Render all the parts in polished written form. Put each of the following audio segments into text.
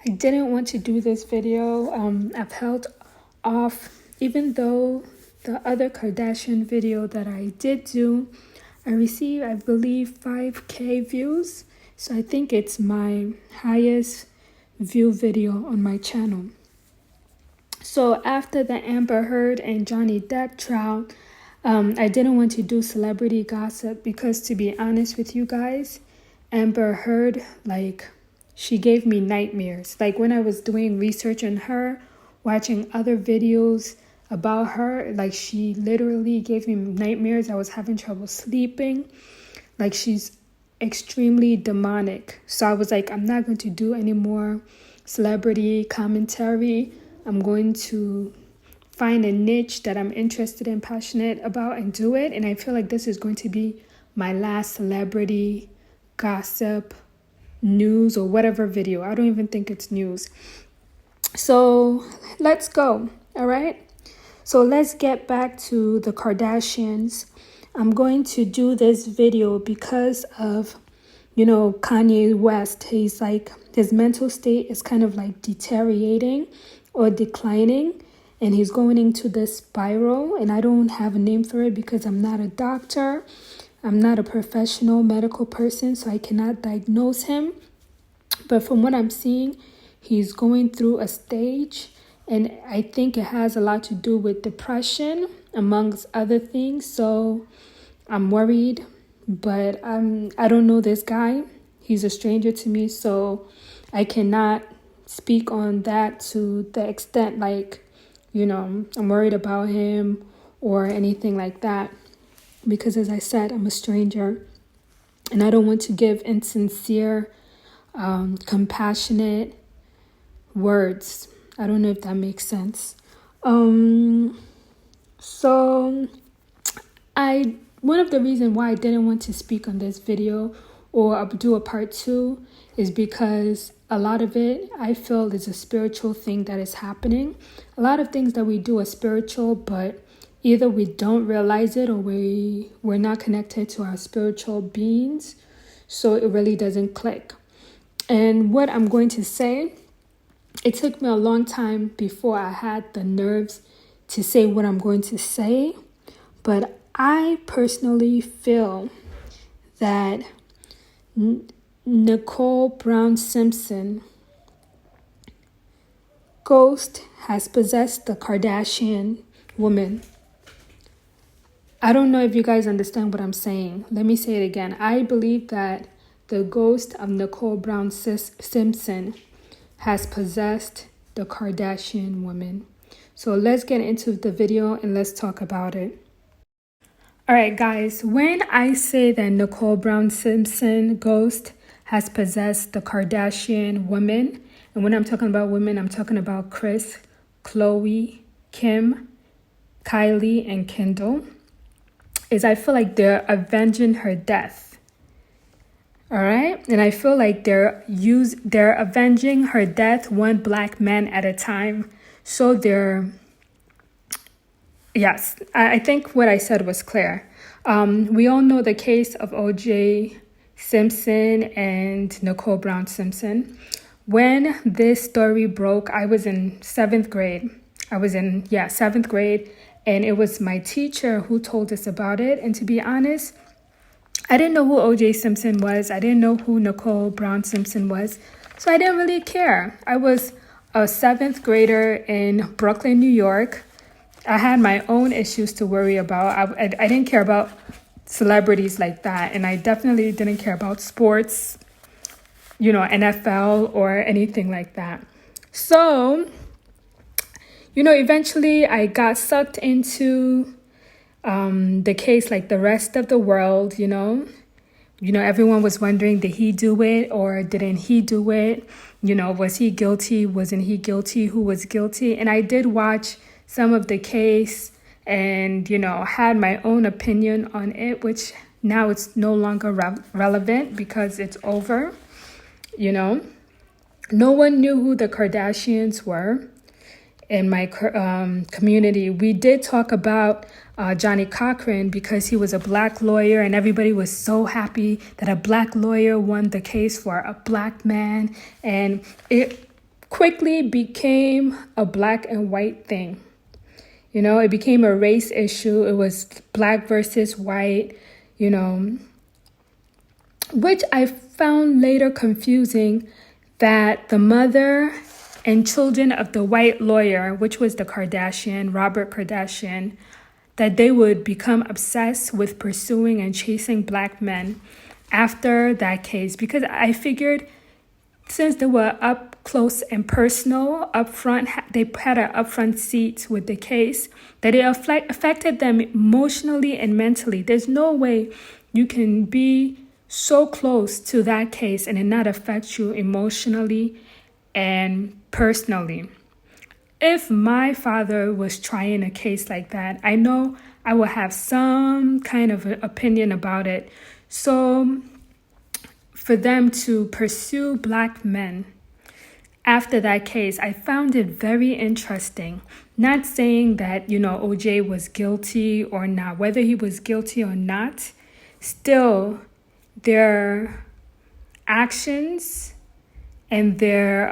I didn't want to do this video. I've held off, even though the other Kardashian video that I did do, I received, I believe, 5K views. So I think it's my highest view video on my channel. So after the Amber Heard and Johnny Depp trial, I didn't want to do celebrity gossip because, to be honest with you guys, Amber Heard, she gave me nightmares. Like, when I was doing research on her, watching other videos about her, she literally gave me nightmares. I was having trouble sleeping. She's extremely demonic. So I was like, I'm not going to do any more celebrity commentary. I'm going to find a niche that I'm interested and passionate about and do it. And I feel like this is going to be my last celebrity gossip, news, or whatever video. I don't even think it's news. So let's go. All right. So let's get back to the Kardashians. I'm going to do this video because of, Kanye West. He's his mental state is kind of deteriorating or declining, and he's going into this spiral. And I don't have a name for it because I'm not a doctor. I'm not a professional medical person, so I cannot diagnose him. But from what I'm seeing, he's going through a stage, and I think it has a lot to do with depression, amongst other things. So I'm worried, but I don't know this guy. He's a stranger to me, so I cannot speak on that to the extent I'm worried about him or anything like that. Because, as I said, I'm a stranger, and I don't want to give insincere, compassionate words. I don't know if that makes sense. So one of the reasons why I didn't want to speak on this video or do a part 2 is because a lot of it, I feel, is a spiritual thing that is happening. A lot of things that we do are spiritual, but either we don't realize it or we're not connected to our spiritual beings, so it really doesn't click. And what I'm going to say, it took me a long time before I had the nerves to say what I'm going to say, but I personally feel that Nicole Brown Simpson ghost has possessed the Kardashian woman. I don't know if you guys understand what I'm saying. Let me say it again. I believe that the ghost of Nicole Brown Simpson has possessed the Kardashian woman. So let's get into the video and let's talk about it. All right, guys, when I say that Nicole Brown Simpson ghost has possessed the Kardashian woman, and when I'm talking about women, I'm talking about Kris, Khloe, Kim, Kylie, and Kendall, is I feel like they're avenging her death. All right? And I feel like they're avenging her death one black man at a time. So yes, I think what I said was clear. We all know the case of O.J. Simpson and Nicole Brown Simpson. When this story broke, I was in 7th grade. 7th grade. And it was my teacher who told us about it. And to be honest, I didn't know who O.J. Simpson was. I didn't know who Nicole Brown Simpson was. So I didn't really care. I was a 7th grader in Brooklyn, New York. I had my own issues to worry about. I didn't care about celebrities like that. And I definitely didn't care about sports, NFL or anything like that. So, eventually I got sucked into the case like the rest of the world, everyone was wondering, did he do it or didn't he do it? Was he guilty? Wasn't he guilty? Who was guilty? And I did watch some of the case and, had my own opinion on it, which now it's no longer relevant because it's over. No one knew who the Kardashians were. In my community, we did talk about Johnny Cochran because he was a black lawyer, and everybody was so happy that a black lawyer won the case for a black man. And it quickly became a black and white thing. You know, it became a race issue. It was black versus white, you know, which I found later confusing, that the mother and children of the white lawyer, which was the Kardashian, Robert Kardashian, that they would become obsessed with pursuing and chasing black men after that case. Because I figured since they were up close and personal, up front, they had an upfront seat with the case, that it affected them emotionally and mentally. There's no way you can be so close to that case and it not affect you emotionally and personally. If my father was trying a case like that, I know I would have some kind of opinion about it. So for them to pursue black men after that case, I found it very interesting. Not saying that, you know, OJ was guilty or not, whether he was guilty or not, still their actions and their,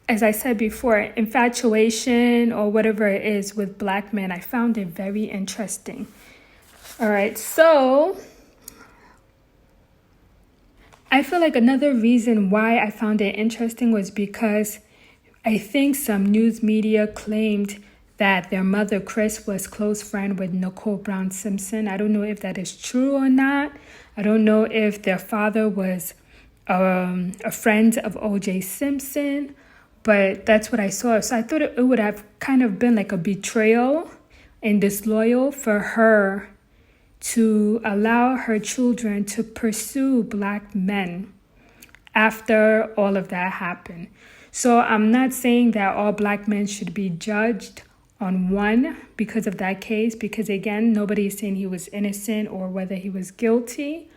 as I said before, infatuation or whatever it is with black men, I found it very interesting. All right, so I feel like another reason why I found it interesting was because I think some news media claimed that their mother, Chris, was close friend with Nicole Brown Simpson. I don't know if that is true or not. I don't know if their father was a friend of O.J. Simpson, but that's what I saw. So I thought it would have kind of been like a betrayal and disloyal for her to allow her children to pursue black men after all of that happened. So I'm not saying that all black men should be judged on one because of that case, because again, nobody is saying he was innocent or whether he was guilty.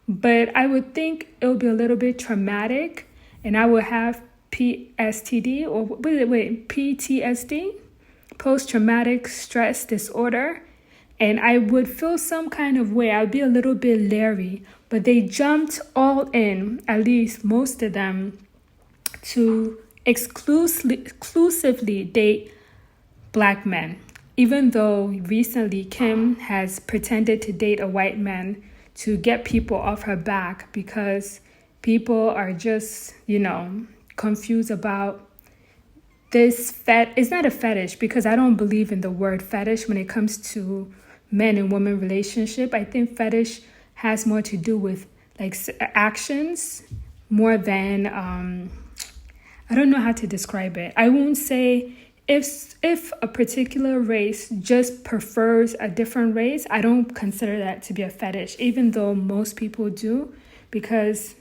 But I would think it would be a little bit traumatic, and I would have PTSD, post-traumatic stress disorder. And I would feel some kind of way. I'd be a little bit leery. But they jumped all in, at least most of them, to exclusively date black men. Even though recently Kim has pretended to date a white man to get people off her back because people are just, you know, confused about this. It's not a fetish, because I don't believe in the word fetish when it comes to men and women relationship. I think fetish has more to do with like actions more than I don't know how to describe it. I won't say if a particular race just prefers a different race, I don't consider that to be a fetish, even though most people do, because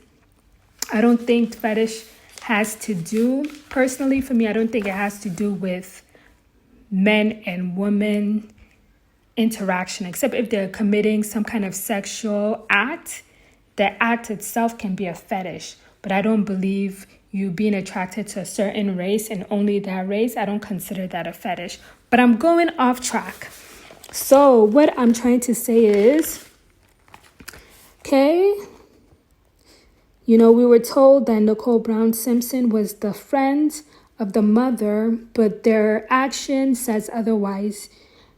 I don't think fetish has to do, personally for me, I don't think it has to do with men and women interaction, except if they're committing some kind of sexual act. The act itself can be a fetish, but I don't believe you being attracted to a certain race and only that race, I don't consider that a fetish. But I'm going off track. So what I'm trying to say is, okay, you know, we were told that Nicole Brown Simpson was the friend of the mother, but their action says otherwise.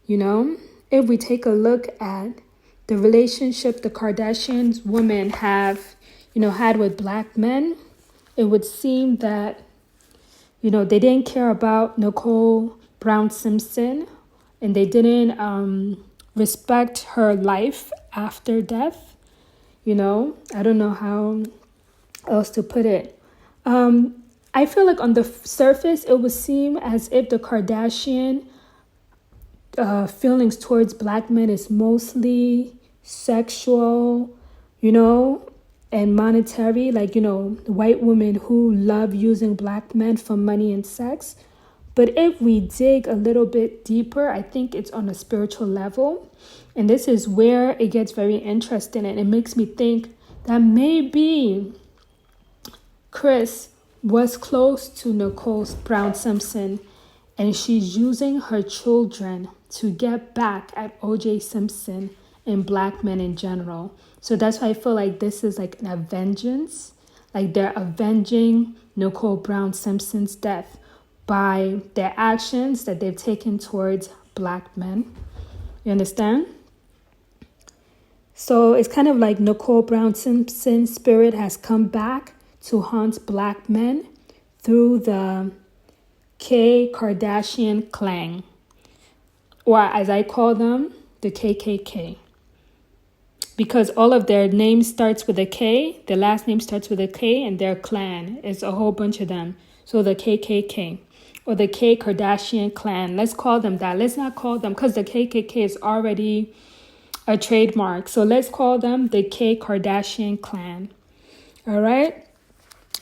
You know, if we take a look at the relationship the Kardashians women have, you know, had with black men, it would seem that, you know, they didn't care about Nicole Brown Simpson, and they didn't respect her life after death. You know, I don't know how else to put it. I feel like on the surface, it would seem as if the Kardashian feelings towards black men is mostly sexual, you know, and monetary. Like, you know, white women who love using black men for money and sex. But if we dig a little bit deeper, I think it's on a spiritual level. And this is where it gets very interesting. And it makes me think that maybe Chris was close to Nicole Brown Simpson, and she's using her children to get back at O.J. Simpson and black men in general. So that's why I feel like this is like a vengeance. like they're avenging Nicole Brown Simpson's death by their actions that they've taken towards black men. You understand? So it's kind of like Nicole Brown Simpson's spirit has come back to haunt black men through the Kardashian Klan, or as I call them, the KKK. Because all of their names starts with a K, the last name starts with a K, and their clan is a whole bunch of them. So the KKK, or the Kardashian Klan, let's call them that. Let's not call them, because the KKK is already a trademark. So let's call them the Kardashian Klan. All right?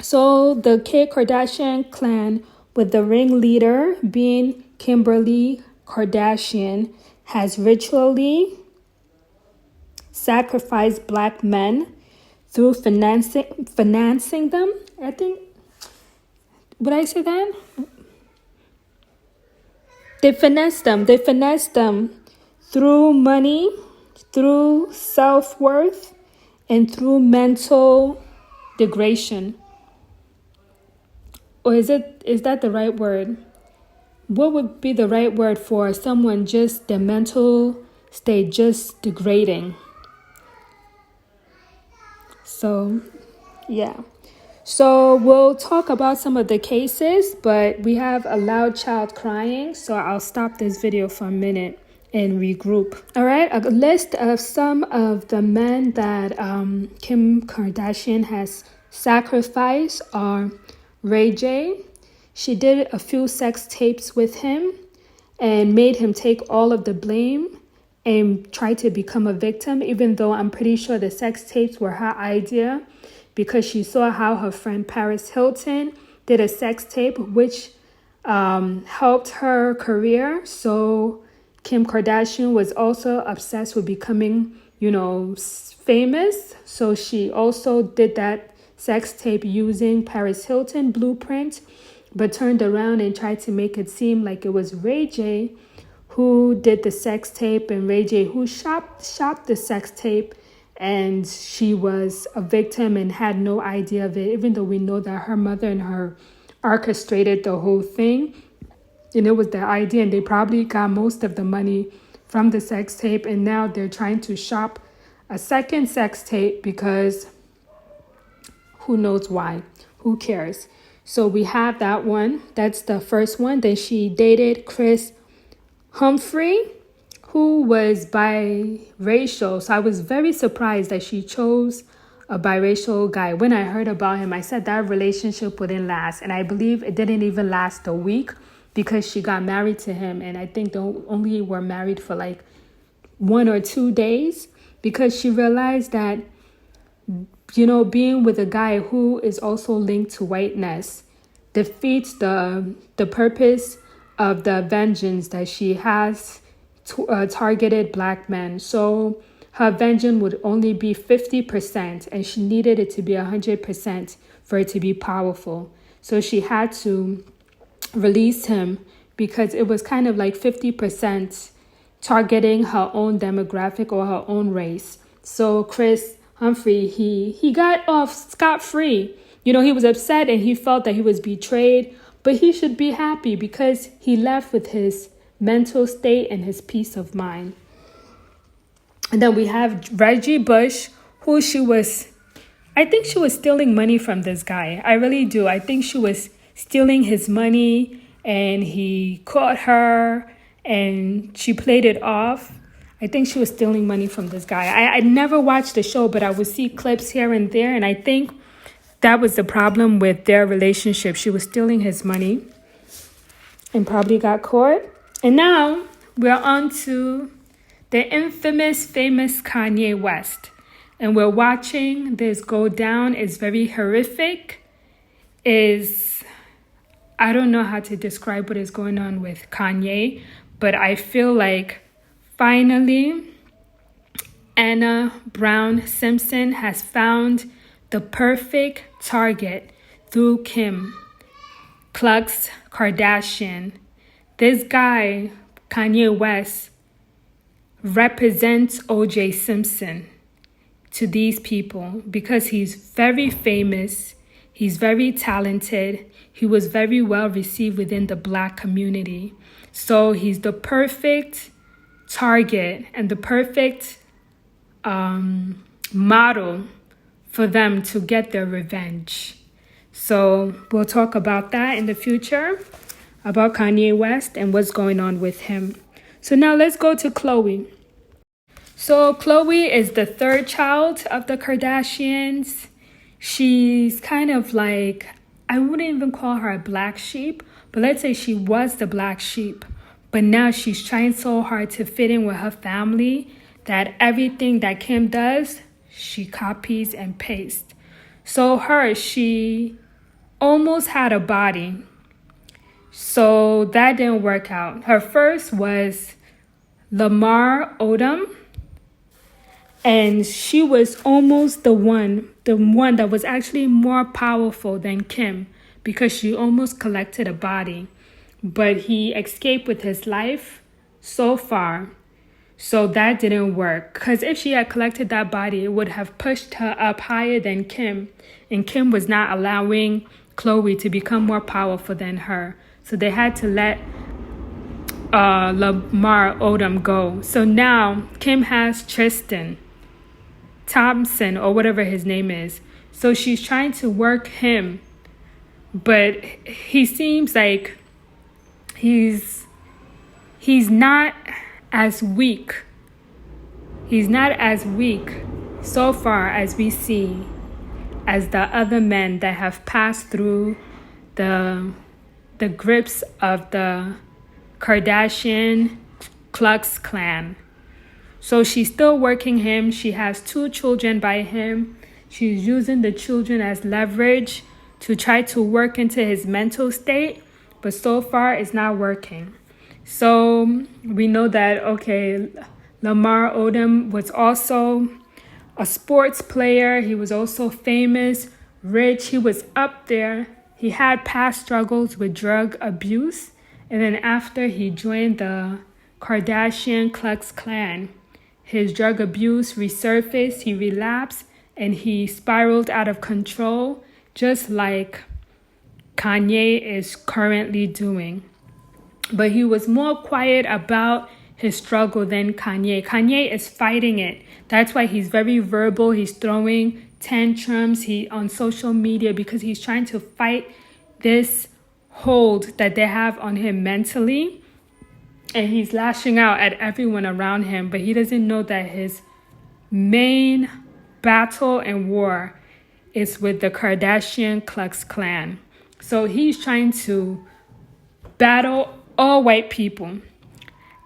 So the Kardashian Klan, with the ringleader being Kimberly Kardashian, has ritually sacrificed black men through financing them. I think, would I say that? They finessed them through money, through self-worth, and through mental degradation. Or is that the right word? What would be the right word for someone just their mental state just degrading? So, yeah. So we'll talk about some of the cases, but we have a loud child crying, so I'll stop this video for a minute and regroup. All right, a list of some of the men that Kim Kardashian has sacrificed are Ray J. She did a few sex tapes with him and made him take all of the blame and try to become a victim, even though I'm pretty sure the sex tapes were her idea, because she saw how her friend Paris Hilton did a sex tape, which helped her career. So Kim Kardashian was also obsessed with becoming, famous. So she also did that sex tape using Paris Hilton blueprint, but turned around and tried to make it seem like it was Ray J who did the sex tape and Ray J who shopped the sex tape, and she was a victim and had no idea of it, even though we know that her mother and her orchestrated the whole thing. And it was their idea, and they probably got most of the money from the sex tape, and now they're trying to shop a second sex tape because who knows why? Who cares? So we have that one. That's the first one. Then she dated Chris Humphrey, who was biracial. So I was very surprised that she chose a biracial guy. When I heard about him, I said that relationship wouldn't last. And I believe it didn't even last a week because she got married to him. And I think they only were married for like 1 or 2 days, because she realized that, being with a guy who is also linked to whiteness defeats the purpose of the vengeance that she has targeted black men. So her vengeance would only be 50%, and she needed it to be 100% for it to be powerful. So she had to release him because it was kind of like 50% targeting her own demographic or her own race. So Chris Humphrey, he got off scot-free. He was upset and he felt that he was betrayed, but he should be happy because he left with his mental state and his peace of mind. And then we have Reggie Bush, who I think she was stealing money from this guy. I really do. I think she was stealing his money and he caught her and she played it off. I think she was stealing money from this guy. I never watched the show, but I would see clips here and there, and I think that was the problem with their relationship. She was stealing his money and probably got caught. And now we're on to the famous Kanye West. And we're watching this go down. It's very horrific. I don't know how to describe what is going on with Kanye, but I feel like finally Anna Brown Simpson has found the perfect target through Kim Kardashian. This guy, Kanye West, represents O.J. Simpson to these people because he's very famous. He's very talented. He was very well received within the Black community. So he's the perfect target and the perfect model for them to get their revenge. So we'll talk about that in the future, about Kanye West and what's going on with him. So now let's go to Khloe. So Khloe is the third child of the Kardashians. She's kind of like, I wouldn't even call her a black sheep, but let's say she was the black sheep. But now she's trying so hard to fit in with her family that everything that Kim does, she copies and pastes. So she almost had a body. So that didn't work out. Her first was Lamar Odom. And she was almost the one that was actually more powerful than Kim because she almost collected a body. But he escaped with his life so far. So that didn't work. Because if she had collected that body, it would have pushed her up higher than Kim. And Kim was not allowing Khloe to become more powerful than her. So they had to let Lamar Odom go. So now Kim has Tristan Thompson or whatever his name is. So she's trying to work him. But he seems like he's not as weak. He's not as weak so far as we see as the other men that have passed through the grips of the Kardashian Klan. So she's still working him. She has 2 children by him. She's using the children as leverage to try to work into his mental state. But so far, it's not working. So we know that, okay, Lamar Odom was also a sports player. He was also famous, rich. He was up there. He had past struggles with drug abuse. And then after he joined the Kardashian Klan, his drug abuse resurfaced, he relapsed, and he spiraled out of control, just like Kanye is currently doing. But he was more quiet about his struggle than Kanye. Kanye is fighting it. That's why he's very verbal. He's throwing tantrums on social media because he's trying to fight this hold that they have on him mentally. And he's lashing out at everyone around him. But he doesn't know that his main battle and war is with the Kardashian Klan. So he's trying to battle all white people.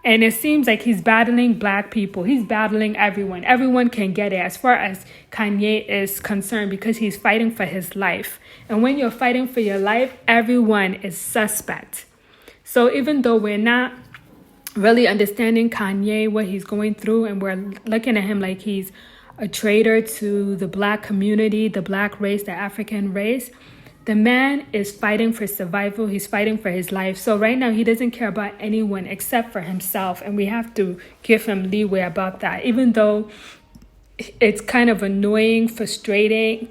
And it seems like he's battling black people. He's battling everyone. Everyone can get it as far as Kanye is concerned because he's fighting for his life. And when you're fighting for your life, everyone is suspect. So even though we're not really understanding Kanye, what he's going through, and we're looking at him like he's a traitor to the black community, the black race, the African race, the man is fighting for survival. He's fighting for his life. So right now, he doesn't care about anyone except for himself. And we have to give him leeway about that. Even though it's kind of annoying, frustrating.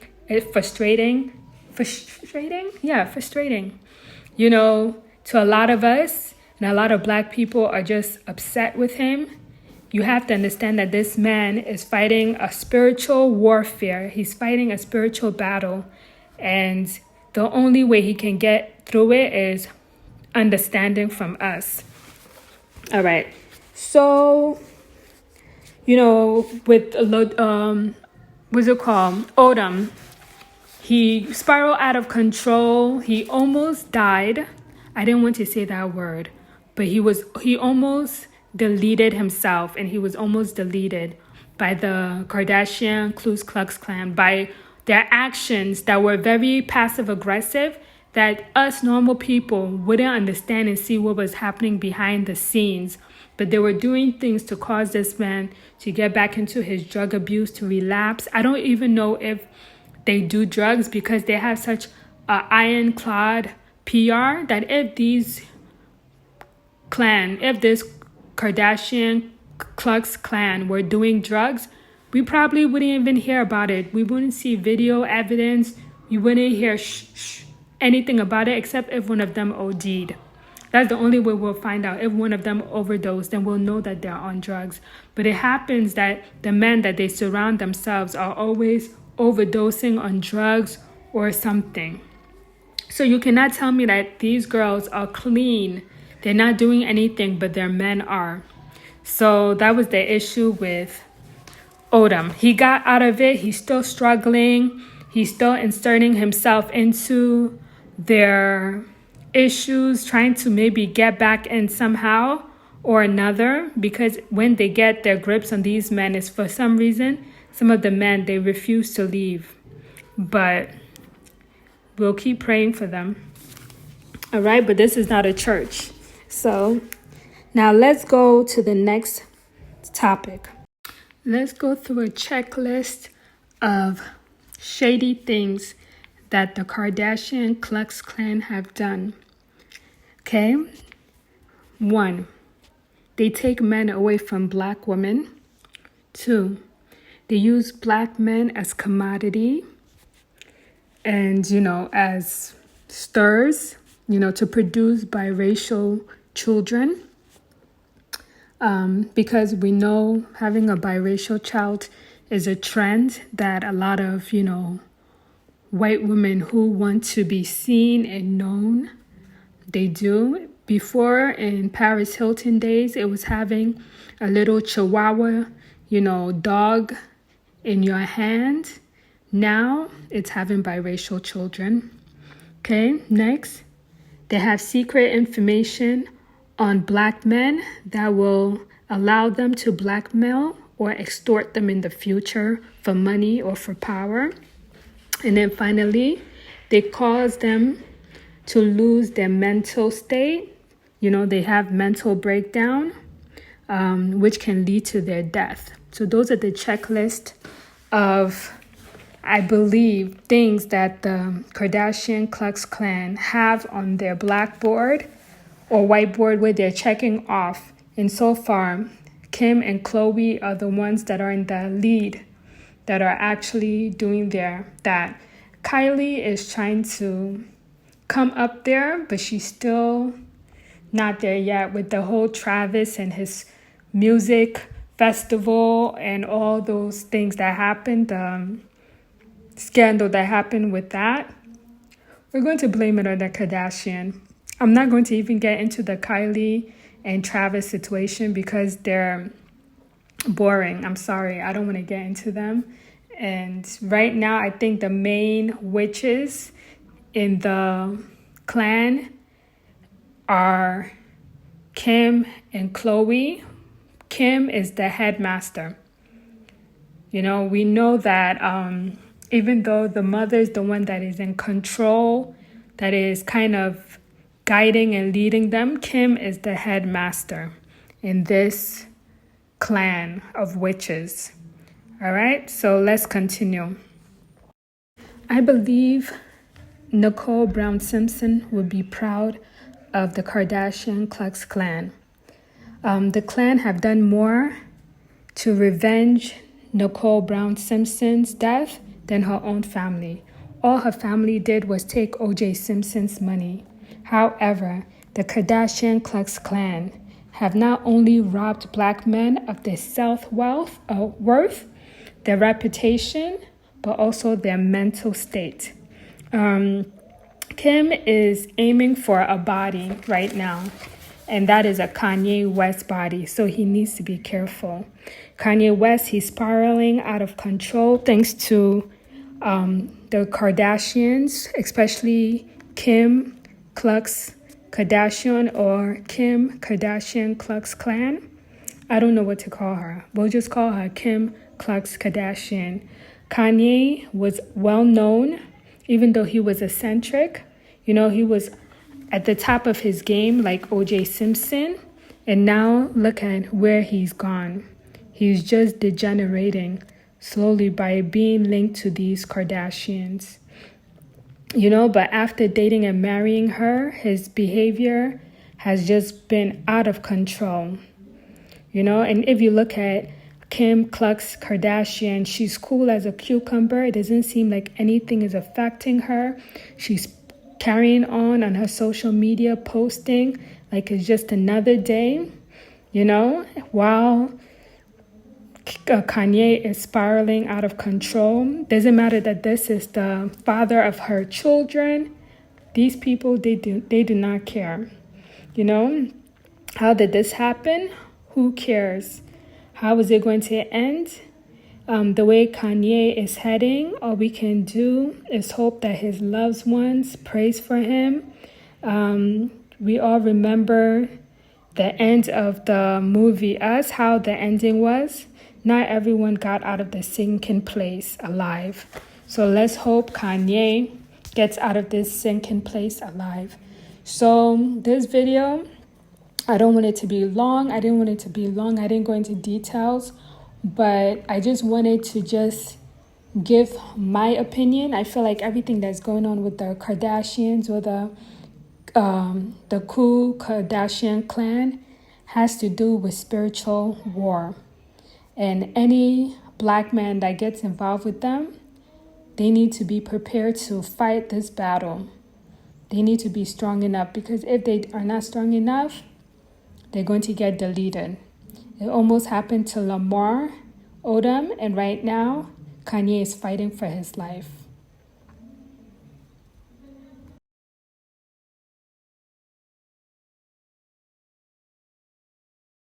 You know, to a lot of us, and a lot of black people are just upset with him. You have to understand that this man is fighting a spiritual warfare. He's fighting a spiritual battle. And the only way he can get through it is understanding from us. All right. So, you know, with what's it called? Odom. He spiraled out of control. He almost died. I didn't want to say that word, but he almost deleted himself, and he was almost deleted by the Kardashian Ku Klux Klan, by their actions that were very passive-aggressive, that us normal people wouldn't understand and see what was happening behind the scenes. But they were doing things to cause this man to get back into his drug abuse, to relapse. I don't even know if they do drugs because they have such an ironclad PR that if this Kardashian Klux Klan were doing drugs, we probably wouldn't even hear about it. We wouldn't see video evidence. You wouldn't hear anything about it except if one of them OD'd. That's the only way we'll find out. If one of them overdosed, then we'll know that they're on drugs. But it happens that the men that they surround themselves are always overdosing on drugs or something. So you cannot tell me that these girls are clean. They're not doing anything, but their men are. So that was the issue with Odom. He got out of it. He's still struggling. He's still inserting himself into their issues, trying to maybe get back in somehow or another, because when they get their grips on these men, is for some reason, some of the men, they refuse to leave. But we'll keep praying for them. All right, but this is not a church. So now let's go to the next topic. Let's go through a checklist of shady things that the Kardashian Klan have done. Okay. 1, they take men away from black women. 2, they use black men as commodity and, as stirs, to produce biracial children. Because we know having a biracial child is a trend that a lot of, white women who want to be seen and known, they do. Before, in Paris Hilton days, it was having a little chihuahua, dog in your hand. Now it's having biracial children. Okay, next, they have secret information on black men that will allow them to blackmail or extort them in the future for money or for power. And then finally, they cause them to lose their mental state. They have mental breakdown, which can lead to their death. So those are the checklist of, I believe, things that the Kardashian Klan have on their blackboard or whiteboard where they're checking off. And so far, Kim and Khloe are the ones that are in the lead, that are actually doing that. Kylie is trying to come up there, but she's still not there yet with the whole Travis and his music festival and all those things that happened, scandal that happened with that. We're going to blame it on the Kardashian. I'm not going to even get into the Kylie and Travis situation because they're boring. I'm sorry. I don't want to get into them. And right now, I think the main witches in the clan are Kim and Khloe. Kim is the headmaster. We know that even though the mother is the one that is in control, that is kind of guiding and leading them, Kim is the headmaster in this clan of witches. All right, so let's continue. I believe Nicole Brown Simpson would be proud of the Kardashian Klan. The clan have done more to revenge Nicole Brown Simpson's death than her own family. All her family did was take O.J. Simpson's money. However, the Kardashian Klan have not only robbed black men of their worth, their reputation, but also their mental state. Kim is aiming for a body right now, and that is a Kanye West body, so he needs to be careful. Kanye West, he's spiraling out of control thanks to the Kardashians, especially Kim Klux Kardashian or Kim Kardashian Klux Klan. I don't know what to call her. We'll just call her Kim Klux Kardashian. Kanye was well known, even though he was eccentric. He was at the top of his game like O.J. Simpson. And now look at where he's gone. He's just degenerating slowly by being linked to these Kardashians. But after dating and marrying her, his behavior has just been out of control. And if you look at Kim Klux Kardashian. She's cool as a cucumber. It doesn't seem like anything is affecting her. She's carrying on her social media, posting like it's just another day, while Kanye is spiraling out of control. Doesn't matter that this is the father of her children. These people, they do not care. How did this happen? Who cares? How is it going to end? The way Kanye is heading, all we can do is hope that his loved ones prays for him. We all remember the end of the movie Us, how the ending was. Not everyone got out of the sinking place alive. So let's hope Kanye gets out of this sinking place alive. So this video, I don't want it to be long. I didn't go into details, but I just wanted to just give my opinion. I feel like everything that's going on with the Kardashians or the cool Kardashian Klan has to do with spiritual war. And any black man that gets involved with them, they need to be prepared to fight this battle. They need to be strong enough, because if they are not strong enough, they're going to get deleted. It almost happened to Lamar Odom, and right now, Kanye is fighting for his life.